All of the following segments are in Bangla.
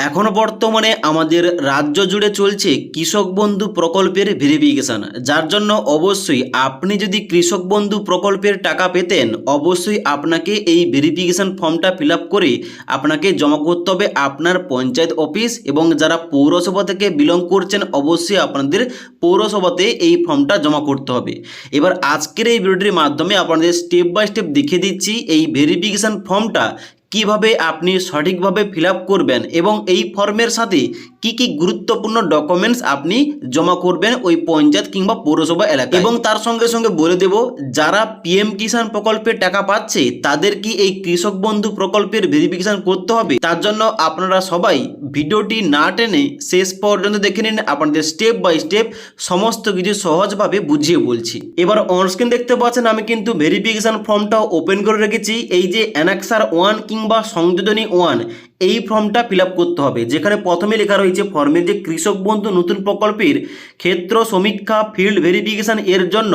এখনো বর্তমানে আমাদের রাজ্য জুড়ে চলছে কৃষক বন্ধু প্রকল্পের ভেরিফিকেশন, যার জন্য অবশ্যই আপনি যদি কৃষক বন্ধু প্রকল্পের টাকা পেতেন অবশ্যই আপনাকে এই ভেরিফিকেশন ফর্মটা ফিল আপ করে আপনাকে জমা করতে হবে আপনার পঞ্চায়েত অফিস, এবং যারা পৌরসভা থেকে বিলং করছেন অবশ্যই আপনাদের পৌরসভাতে এই ফর্মটা জমা করতে হবে। এবার আজকের এই ভিডিওটির মাধ্যমে আপনাদের স্টেপ বাই স্টেপ দেখিয়ে দিচ্ছি এই ভেরিফিকেশন ফর্মটা কিভাবে আপনি সঠিকভাবে ফিল আপ করবেন এবং এই ফর্মের সাথে কি কি গুরুত্বপূর্ণ ডকুমেন্টস আপনি জমা করবেন ওই পঞ্চায়েত কিংবা পৌরসভা এলাকায়। এবং তার সঙ্গে সঙ্গে বলে দেব, যারা পিএম কিষাণ প্রকল্পের টাকা পাচ্ছে তাদের কি এই কৃষক বন্ধু প্রকল্পের ভেরিফিকেশন করতে হবে, তার জন্য আপনারা সবাই ভিডিওটি না টেনে শেষ পর্যন্ত দেখে নিন। আপনাদের স্টেপ বাই স্টেপ সমস্ত কিছু সহজভাবে বুঝিয়ে বলছি। এবার অনস্ক্রিন দেখতে পাচ্ছেন আমি কিন্তু ভেরিফিকেশন ফর্মটাও ওপেন করে রেখেছি। এই যে অ্যানেক্সার 1 কিংবা সংযোজনী 1 এই ফর্মটা ফিল আপ করতে হবে, যেখানে প্রথমে লেখা রয়েছে ফর্মে যে কৃষক বন্ধু নতুন প্রকল্পের ক্ষেত্র সমীক্ষা ফিল্ড ভেরিফিকেশন এর জন্য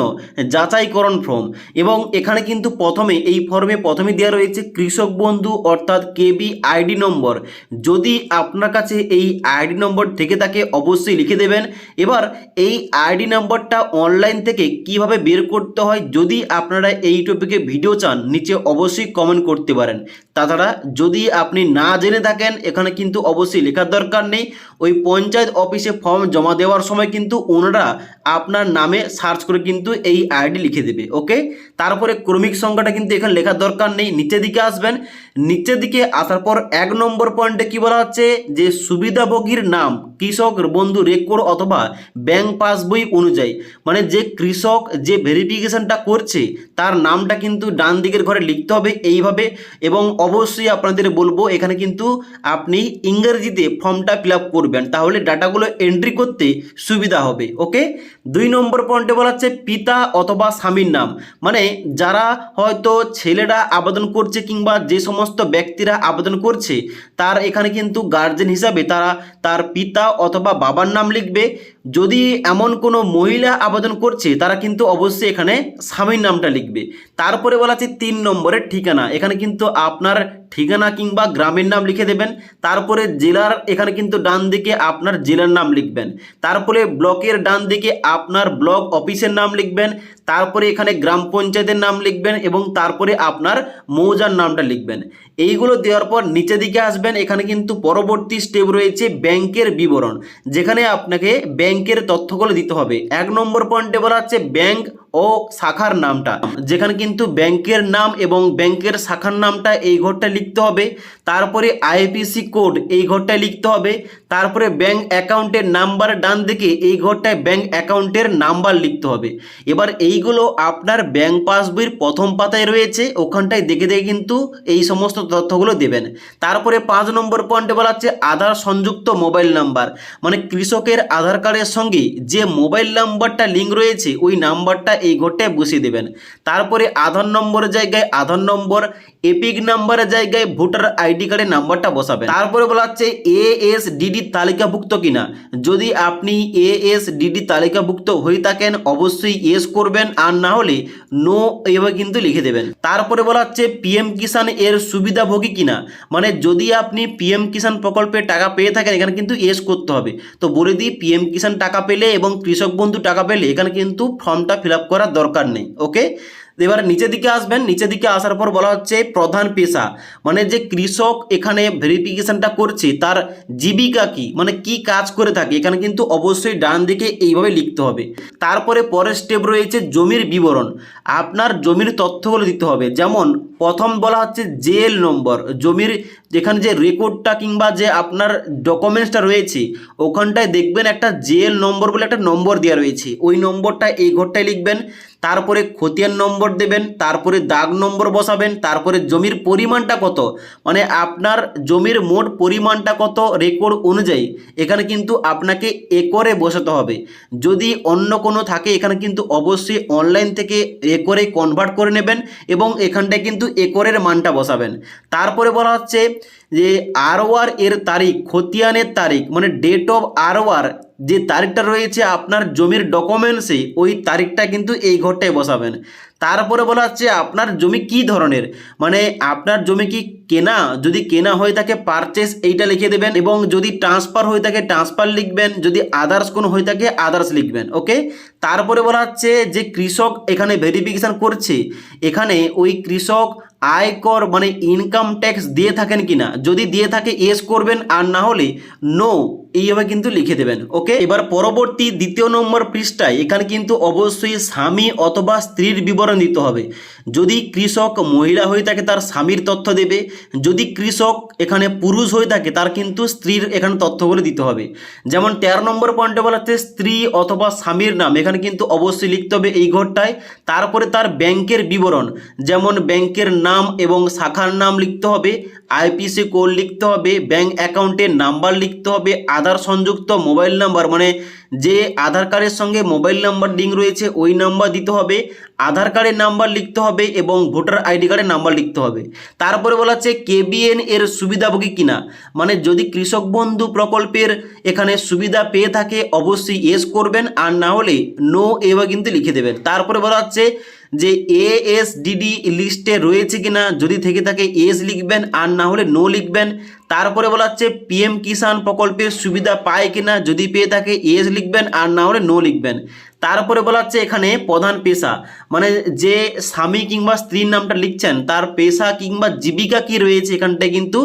যাচাইকরণ ফর্ম। এবং এখানে কিন্তু এই ফর্মে প্রথমে দেওয়া রয়েছে কৃষক বন্ধু অর্থাৎ কেবি আইডি নম্বর। যদি আপনার কাছে এই আইডি নম্বর থেকে থাকে অবশ্যই লিখে দেবেন। এবার এই আইডি নম্বরটা অনলাইন থেকে কিভাবে বের করতে হয়, যদি আপনারা এই টপিকে ভিডিও চান নিচে অবশ্যই কমেন্ট করতে পারেন। তাছাড়া যদি আপনি না জেনে থাকেন এখানে কিন্তু অবশ্যই লেখার দরকার নেই। ওই পঞ্চায়েত অফিসে ফর্ম জমা দেওয়ার সময় কিন্তু ওনারা আপনার নামে সার্চ করে কিন্তু এই আইডি লিখে দেবে। ওকে, তারপরে ক্রমিক সংখ্যাটা কিন্তু এখানে লেখার দরকার নেই। নিচের দিকে আসবেন, নিচের দিকে আসার পর 1 নম্বর পয়েন্টে কি বলা হচ্ছে যে সুবিধাভোগীর নাম কৃষক বন্ধু রেকর্ড অথবা ব্যাংক পাসবই অনুযায়ী, মানে যে কৃষক যে ভেরিফিকেশনটা করছে তার নামটা কিন্তু ডান দিকের ঘরে লিখতে হবে এইভাবে। এবং অবশ্যই আপনাদের বলবো এখানে কিন্তু আপনি ইংরেজিতে ফর্মটা ফিল আপ করবেন, তাহলে ডাটাগুলো এন্ট্রি করতে সুবিধা হবে। ওকে, 2 নম্বর পয়েন্টে বলা হচ্ছে পিতা অথবা স্বামীর নাম, মানে যারা হয়তো ছেলেরা আবেদন করছে কিংবা যে সমস্ত ব্যক্তিরা আবেদন করছে তার এখানে কিন্তু গার্জেন হিসাবে তারা তার পিতা অথবা বাবার নাম লিখবে। যদি এমন কোনো মহিলা আবেদন করছে তারা কিন্তু অবশ্যই এখানে স্বামীর নামটা লিখবে। তারপরে বলা আছে 3 নম্বরের ঠিকানা, এখানে কিন্তু আপনার ঠিকানা কিংবা গ্রামের নাম লিখে দেবেন। তারপরে জেলার এখানে কিন্তু ডান দিকে আপনার জেলার নাম লিখবেন। তারপরে ব্লকের ডান দিকে আপনার ব্লক অফিসের নাম লিখবেন। তারপরে এখানে গ্রাম পঞ্চায়েতের নাম লিখবেন এবং তারপরে আপনার মৌজার নামটা লিখবেন। এইগুলো দেওয়ার পর নিচে দিকে আসবেন, এখানে কিন্তু পরবর্তী স্টেপ রয়েছে ব্যাংকের বিবরণ, যেখানে আপনাকে ব্যাংকের তথ্যগুলো দিতে হবে। 1 নম্বর পয়েন্টে বলা হচ্ছে ব্যাংক ও শাখার নামটা, যেখানে কিন্তু ব্যাংকের নাম এবং ব্যাংকের শাখার নামটা এই ঘরটা লিখতে হবে। তারপরে আইএফএসসি কোড এই ঘরটায় লিখতে হবে। তারপরে ব্যাংক অ্যাকাউন্টের নাম্বার ডান দিকে এই ঘরটায় ব্যাংক অ্যাকাউন্টের নাম্বার লিখতে হবে। এবার এইগুলো আপনার ব্যাংক পাসবইয়ের প্রথম পাতায় রয়েছে, ওখানটায় দেখে দেখে কিন্তু এই সমস্ত তথ্যগুলো দেবেন। তারপরে 5 নম্বর পয়েন্টে বলা হচ্ছে আধার সংযুক্ত মোবাইল নাম্বার, মানে কৃষকের আধার কার্ডের সঙ্গে যে মোবাইল নাম্বারটা লিঙ্ক রয়েছে ওই নাম্বারটা এই ঘরটায় বসিয়ে দেবেন। তারপরে আধার নম্বরের জায়গায় আধার নম্বর, এপিক নাম্বারের জায়গায় ভোটার আইডি কার্ডের নাম্বারটা বসাবেন। তারপরে বলা হচ্ছে এএসডিডি তালিকাভুক্ত কিনা, যদি আপনি এএসডিডি তালিকাভুক্ত হয়ে থাকেন অবশ্যই ইয়েস করবেন, আর না হলে নো এভাবে কিন্তু লিখে দেবেন। তারপরে বলা হচ্ছে পিএম কিষাণ এর সুবিধাভোগী কিনা, মানে যদি আপনি পিএম কিষাণ প্রকল্পের টাকা পেয়ে থাকেন এখানে কিন্তু ইয়েস করতে হবে। তো বলে দিই, পিএম কিষাণ টাকা পেলে এবং কৃষক বন্ধু টাকা পেলে এখানে কিন্তু ফর্মটা ফিল আপ করার দরকার নেই। ওকে, এবার নিচের দিকে আসবেন, নিচের দিকে আসার পর বলা হচ্ছে প্রধান পেশা, মানে যে কৃষক এখানে ভেরিফিকেশনটা করছে তার জীবিকা কি, মানে কি কাজ করে থাকে, এখানে কিন্তু অবশ্যই ডান দিকে এইভাবে লিখতে হবে। তারপরে পরের স্টেপ রয়েছে জমির বিবরণ, আপনার জমির তথ্যগুলো দিতে হবে। যেমন প্রথম বলা হচ্ছে জেএল নম্বর, জমির যেখানে যে রেকর্ডটা কিংবা যে আপনার ডকুমেন্টসটা রয়েছে ওখানটায় দেখবেন একটা জেএল নম্বর বলে একটা নম্বর দেওয়া রয়েছে, ওই নম্বরটা এই ঘরটায় লিখবেন। তারপরে খতিয়ান নম্বর দেবেন, তারপরে দাগ নম্বর বসাবেন, তারপরে জমির পরিমাণটা কত, মানে আপনার জমির মোট পরিমাণটা কত রেকর্ড অনুযায়ী এখানে কিন্তু আপনাকে একরে বসাতে হবে। যদি অন্য কোনো থাকে এখানে কিন্তু অবশ্যই অনলাইন থেকে একরে কনভার্ট করে নেবেন এবং এখানটায় কিন্তু একরের মানটা বসাবেন। তারপরে বলা হচ্ছে যে আরওয়ার এর তারিখ, খতিয়ানের তারিখ, মানে ডেট অফ আরওয়ার যে তারিখটা রয়েছে আপনার জমির ডকুমেন্টসে, ওই তারিখটা কিন্তু এই ঘরটায় বসাবেন। তারপরে বলা হচ্ছে আপনার জমি কি ধরনের, মানে আপনার জমি কি কেনা, যদি কেনা হয়ে থাকে পারচেস এইটা লিখে দেবেন, এবং যদি ট্রান্সফার হয়ে থাকে ট্রান্সফার লিখবেন, যদি আদার্স কোনো হয়ে থাকে আদার্স লিখবেন। ওকে, তারপরে বলা হচ্ছে যে কৃষক এখানে ভেরিফিকেশান করছে, এখানে ওই কৃষক আয়কর মানে ইনকাম ট্যাক্স দিয়ে থাকেন কিনা, যদি দিয়ে থাকে এস করবেন, আর না হলে নো এইভাবে কিন্তু লিখে দেবেন। ওকে, এবার পরবর্তী 2 নম্বর পৃষ্ঠায় এখানে কিন্তু অবশ্যই স্বামী অথবা স্ত্রীর বিবরণ দিতে হবে। যদি কৃষক মহিলা হয়ে থাকে তার স্বামীর তথ্য দেবে, যদি কৃষক এখানে পুরুষ হয়ে থাকে তার কিন্তু স্ত্রীর এখানে তথ্যগুলো দিতে হবে। যেমন 13 নম্বর পয়েন্টে বলা হচ্ছে স্ত্রী অথবা স্বামীর নাম এখানে কিন্তু অবশ্যই লিখতে হবে এই ঘরটায়। তারপরে তার ব্যাংকের বিবরণ, যেমন ব্যাংকের নাম এবং শাখার নাম লিখতে হবে, আইপিসি কোড লিখতে হবে, ব্যাংক অ্যাকাউন্টের নাম্বার লিখতে হবে, আধার সংযুক্ত মোবাইল নাম্বার মানে যে আধার কার্ডের সঙ্গে মোবাইল নাম্বার লিঙ্ক রয়েছে ওই নাম্বার দিতে হবে, আধার কার্ডের নাম্বার লিখতে হবে এবং ভোটার আইডি কার্ডের নাম্বার লিখতে হবে। তারপরে বলা হচ্ছে কেবিএন এর সুবিধাভোগী কিনা, মানে যদি কৃষক বন্ধু প্রকল্পের এখানে সুবিধা পেয়ে থাকে অবশ্যই এস করবেন, আর না হলে নো এভাবে কিন্তু লিখে দেবেন। তারপরে বলা হচ্ছে যে এএসডিডি লিস্টে রয়েছে কিনা, যদি থেকে থাকে এস লিখবেন, আর না হলে নো লিখবেন। তারপরে বলা হচ্ছে পিএম কিষাণ প্রকল্পের সুবিধা পায় কিনা, যদি পেয়ে থাকে এস লিখবেন, আর না হলে নো লিখবেন। তারপরে বলা হচ্ছে এখানে প্রধান পেশা, মানে যে স্বামী কিংবা স্ত্রীর নামটা লিখছেন তার পেশা কিংবা জীবিকা কি রয়েছে এখানটায় কিন্তু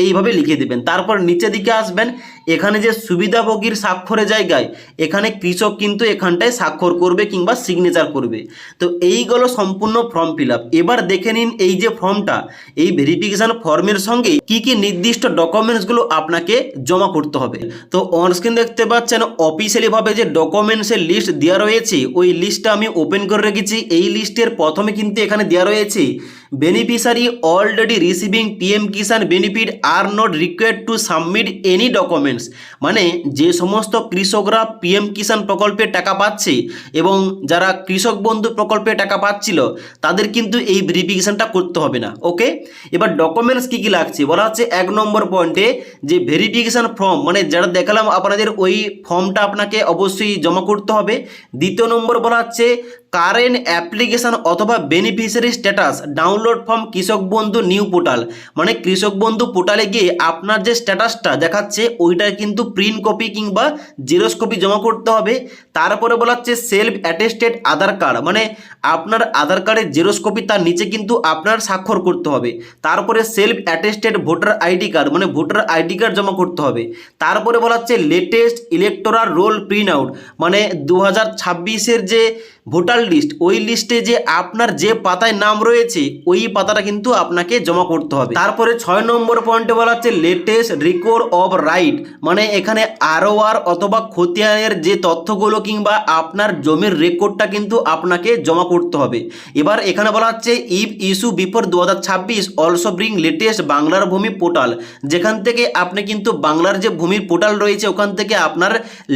এইভাবে লিখে দেবেন। তারপর নিচের দিকে আসবেন, এখানে যে সুবিধাভোগীর স্বাক্ষরের জায়গায় এখানে কৃষক কিন্তু এখানটায় স্বাক্ষর করবে কিংবা সিগনেচার করবে। তো এইগুলো সম্পূর্ণ ফর্ম ফিল আপ। এবার দেখে নিন এই যে ফর্মটা, এই ভেরিফিকেশান ফর্মের সঙ্গে কি কি নির্দিষ্ট ডকুমেন্টসগুলো আপনাকে জমা করতে হবে। তো অনস্ক্রিন দেখতে পাচ্ছেন অফিসিয়ালিভাবে যে ডকুমেন্টসের লিস্ট দেওয়া রয়েছে, ওই লিস্টটা আমি ওপেন করে রেখেছি। এই লিস্টের প্রথমে কিন্তু এখানে দেওয়া রয়েছে beneficiary already receiving PM Kisan benefit are not required to submit any documents, মানে যে সমস্ত কৃষকরা পিএম কিষাণ প্রকল্পে টাকা পাচ্ছে এবং যারা কৃষক বন্ধু প্রকল্পে টাকা পাচ্ছিল তাদের কিন্তু এই ভেরিফিকেশানটা করতে হবে না। ওকে, এবার ডকুমেন্টস কী কী লাগছে বলা হচ্ছে 1 নম্বর পয়েন্টে যে ভেরিফিকেশান ফর্ম, মানে যারা দেখালাম আপনাদের ওই ফর্মটা আপনাকে অবশ্যই জমা করতে হবে। 2 নম্বর বলা হচ্ছে কারেন্ট অ্যাপ্লিকেশান অথবা বেনিফিশিয়ারি স্ট্যাটাস ডাউনলোড ফর্ম কৃষক বন্ধু নিউ পোর্টাল, মানে কৃষক বন্ধু পোর্টালে গিয়ে আপনার যে স্ট্যাটাসটা দেখাচ্ছে ওইটা কিন্তু প্রিন্ট কপি কিংবা জেরক্স কপি জমা করতে হবে। তারপরে বলা হচ্ছে সেলফ অ্যাটেস্টেড আধার কার্ড, মানে আপনার আধার কার্ডের জেরক্স কপি তার নিচে কিন্তু আপনার স্বাক্ষর করতে হবে। তারপরে self attested voter ID card, মানে ভোটার আইডি কার্ড জমা করতে হবে। তারপরে বলা হচ্ছে latest electoral role print out, মানে 2026-এর যে ভোটার লিস্ট ওই লিস্টে যে আপনার যে পাতায় নাম রয়েছে ওই পাতাটা কিন্তু আপনাকে জমা করতে হবে। তারপরে 6 নম্বর পয়েন্টে বলা হচ্ছে লেটেস্ট রেকর্ড অফ রাইট, মানে এখানে আরওআর অথবা খতিয়ানের যে তথ্যগুলো কিংবা আপনার জমির রেকর্ডটা কিন্তু আপনাকে জমা করতে হবে। এবার এখানে বলা হচ্ছে if issue before 2026 also bring latest বাংলার ভূমি পোর্টাল, যেখান থেকে আপনি কিন্তু বাংলার যে ভূমির পোর্টাল রয়েছে ওখান থেকে আপনার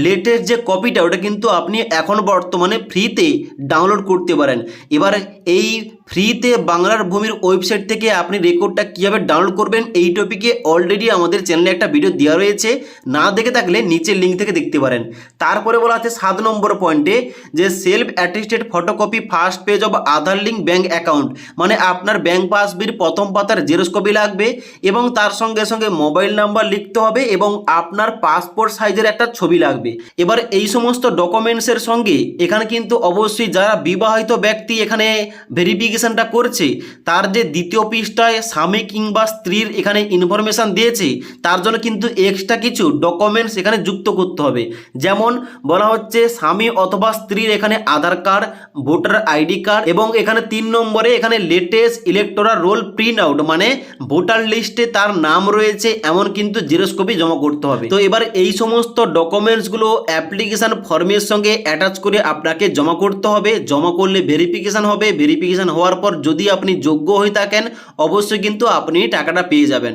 লেটেস্ট যে কপিটা ওটা কিন্তু আপনি এখন বর্তমানে ফ্রিতে ডাউনলোড করতে পারেন। এবার এই ফ্রিতে বাংলার ভূমির ওয়েবসাইট থেকে আপনি রেকর্ডটা কীভাবে ডাউনলোড করবেন এই টপিকে অলরেডি আমাদের চ্যানেলে একটা ভিডিও দেওয়া রয়েছে, না দেখে থাকলে নিচের লিঙ্ক থেকে দেখতে পারেন। তারপরে বলা আছে 7 নম্বর পয়েন্টে যে self attested photocopy first page of Aadhaar link bank account, মানে আপনার ব্যাঙ্ক পাসবইয়ের প্রথম পাতার জেরক্স কপি লাগবে এবং তার সঙ্গে সঙ্গে মোবাইল নাম্বার লিখতে হবে এবং আপনার পাসপোর্ট সাইজের একটা ছবি লাগবে। এবার এই সমস্ত ডকুমেন্টসের সঙ্গে এখানে কিন্তু অবশ্যই যারা বিবাহিত ব্যক্তি এখানে ভেরিফিকেশনটা করছে তার যে 2য় পৃষ্ঠায় স্বামী কিংবা স্ত্রীর এখানে ইনফরমেশান দিয়েছে তার জন্য কিন্তু এক্সট্রা কিছু ডকুমেন্টস এখানে যুক্ত করতে হবে। যেমন বলা হচ্ছে স্বামী অথবা স্ত্রীর এখানে আধার কার্ড, ভোটার আইডি কার্ড এবং এখানে 3 নম্বরে এখানে latest electoral role print out, মানে ভোটার লিস্টে তার নাম রয়েছে এমন কিন্তু জেরক্স কপি জমা করতে হবে। তো এবার এই সমস্ত ডকুমেন্টসগুলো অ্যাপ্লিকেশন ফর্মের সঙ্গে অ্যাটাচ করে আপনাকে জমা করতে হবে। জমা করলে ভেরিফিকেশন হবে, ভেরিফিকেশন হওয়ার পর যদি আপনি যোগ্য হয়ে থাকেন অবশ্যই কিন্তু আপনি টাকাটা পেয়ে যাবেন।